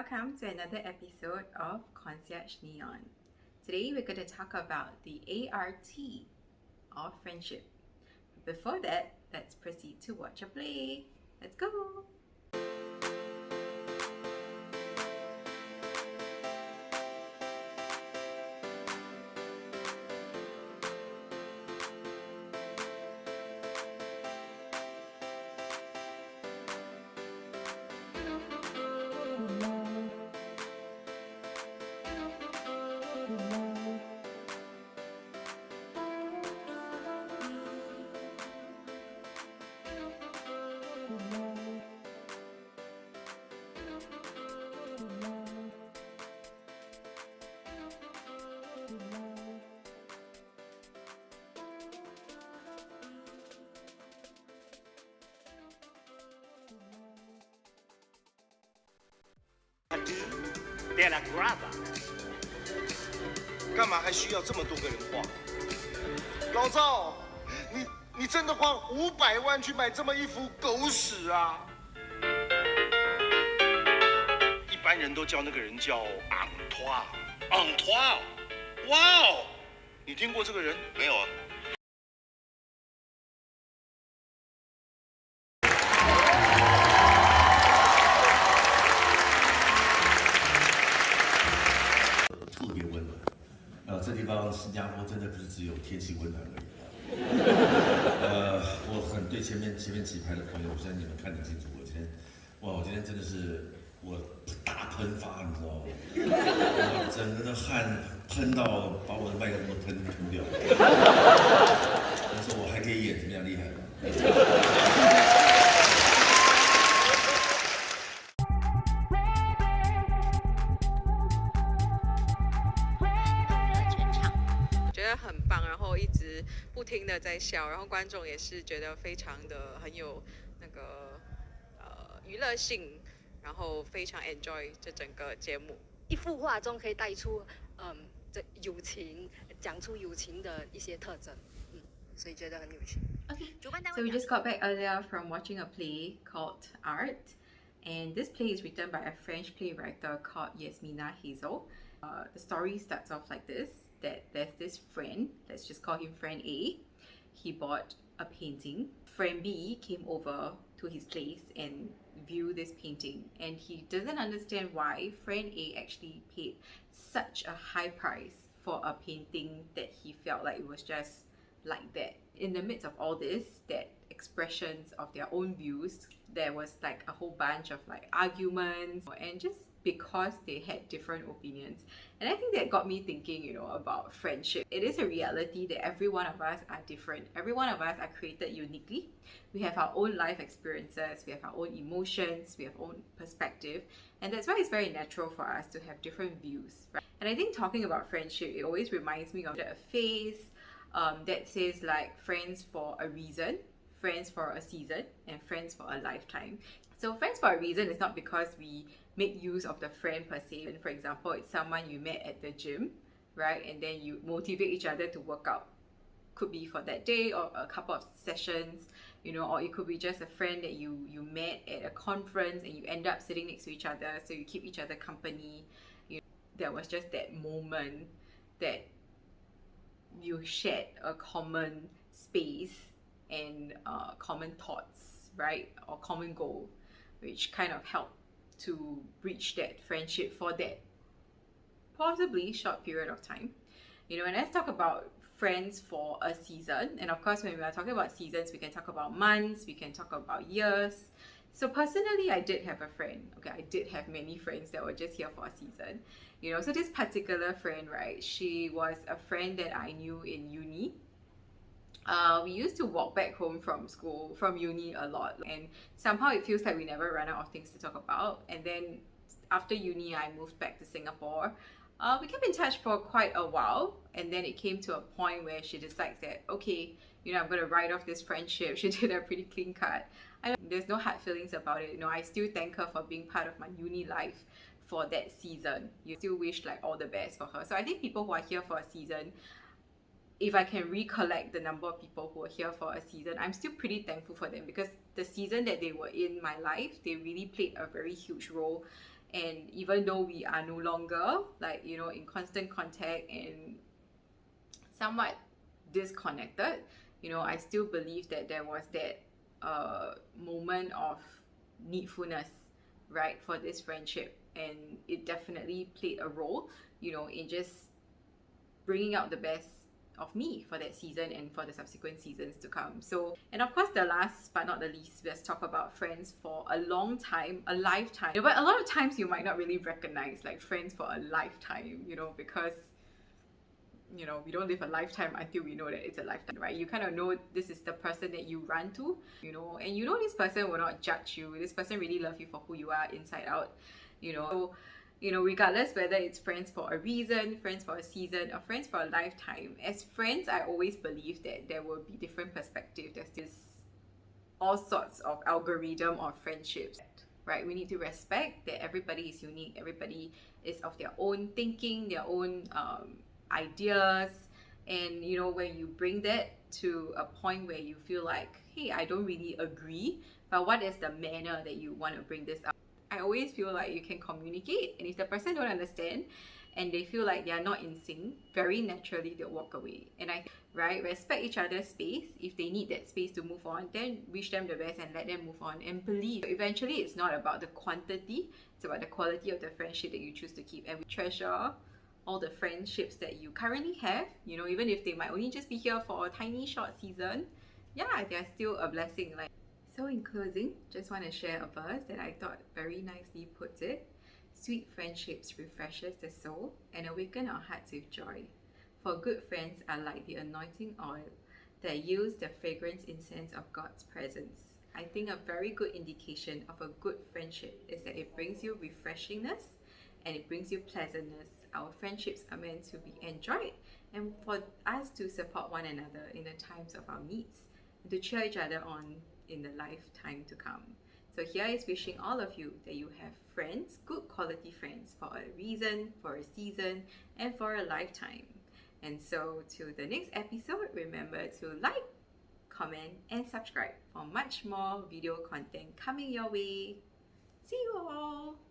welcome to another episode of Concierge Neon. Today we're going to talk about the ART of friendship. Before that, let's proceed to watch a play. Let's go! De la grava， 干嘛还需要这么多个人画？老赵，你真的花500万去买这么一幅狗屎啊？一般人都叫那个人叫昂托，昂托，哇哦，你听过这个人？没有啊。特别温暖，这地方新加坡真的不是只有天气温暖而已。我很对前面几排的朋友，我相信你们看得清楚。我今天真的是我大喷发，你知道吗？我整个的汗喷到把我的麦克风都喷掉。我说我还可以演，怎么样厉害吗？觉得很棒，然后一直不停的在笑，然后观众也是觉得非常的很有那个娱乐性，然后非常 enjoy 这整个节目。一幅画中可以带出这友情，讲出友情的一些特征，所以觉得很有趣。Okay, so we just got back earlier from watching a play called Art, and this play is written by a French playwright called Yasmina Hazel. The story starts off like this, that there's this friend, let's just call him friend A. He bought a painting. Friend B came over to his place and viewed this painting, and he doesn't understand why friend A actually paid such a high price for a painting that he felt like it was just like that. In the midst of all this, that expressions of their own views, there was like a whole bunch of like arguments, and just because they had different opinions. And I think that got me thinking, about friendship. It is a reality that every one of us are different. Every one of us are created uniquely. We have our own life experiences, we have our own emotions, we have our own perspective, and that's why it's very natural for us to have different views, right? And I think talking about friendship, it always reminds me of a phrase that says like friends for a reason, friends for a season, and friends for a lifetime. So friends for a reason is not because we make use of the friend per se. And for example, it's someone you met at the gym, right? And then you motivate each other to work out. Could be for that day or a couple of sessions, or it could be just a friend that you met at a conference and you end up sitting next to each other, so you keep each other company. There was just that moment that you shared a common space and common thoughts, right? Or common goal, which kind of helped to reach that friendship for that possibly short period of time. And let's talk about friends for a season. And of course, when we are talking about seasons, we can talk about months, we can talk about years. So personally, I did have a friend. Okay, I did have many friends that were just here for a season. So this particular friend, right, she was a friend that I knew in uni. We used to walk back home from uni a lot, and somehow it feels like we never run out of things to talk about. And then after uni, I moved back to Singapore. We kept in touch for quite a while, and then it came to a point where she decides that, okay, I'm going to write off this friendship. She did a pretty clean cut. There's no hard feelings about it. I still thank her for being part of my uni life for that season. You still wish like all the best for her. So I think people who are here for a season, if I can recollect the number of people who are here for a season, I'm still pretty thankful for them, because the season that they were in my life, they really played a very huge role And even though we are no longer like, you know, in constant contact and somewhat disconnected, you know, I still believe that there was that moment of needfulness, right, for this friendship, and it definitely played a role, you know, in just bringing out the best of me for that season and for the subsequent seasons to come. So, and of course, the last but not the least, let's talk about friends for a long time, a lifetime. But a lot of times you might not really recognize like friends for a lifetime, you know, because you know, we don't live a lifetime until we know that it's a lifetime, right? You kind of know this is the person that you run to, you know, and you know this person will not judge you. This person really loves you for who you are inside out, you know. So, you know, regardless whether it's friends for a reason, friends for a season, or friends for a lifetime, as friends, I always believe that there will be different perspectives. There's this all sorts of algorithm of friendships, right? We need to respect that everybody is unique, everybody is of their own thinking, their own ideas, and you know, when you bring that to a point where you feel like, hey, I don't really agree, but what is the manner that you want to bring this up? I always feel like you can communicate, and if the person don't understand and they feel like they are not in sync, very naturally they'll walk away. And I, right, respect each other's space. If they need that space to move on, then wish them the best and let them move on, and believe eventually it's not about the quantity, it's about the quality of the friendship that you choose to keep. And we treasure all the friendships that you currently have, you know, even if they might only just be here for a tiny short season, yeah, they're still a blessing. Like, so in closing, just want to share a verse that I thought very nicely puts it. Sweet friendships refreshes the soul and awaken our hearts with joy. For good friends are like the anointing oil that yields the fragrance incense of God's presence. I think a very good indication of a good friendship is that it brings you refreshingness and it brings you pleasantness. Our friendships are meant to be enjoyed and for us to support one another in the times of our needs and to cheer each other on in the lifetime to come. So here is wishing all of you that you have friends, good quality friends, for a reason, for a season, and for a lifetime. And so till the next episode, remember to like, comment, and subscribe for much more video content coming your way. See you all!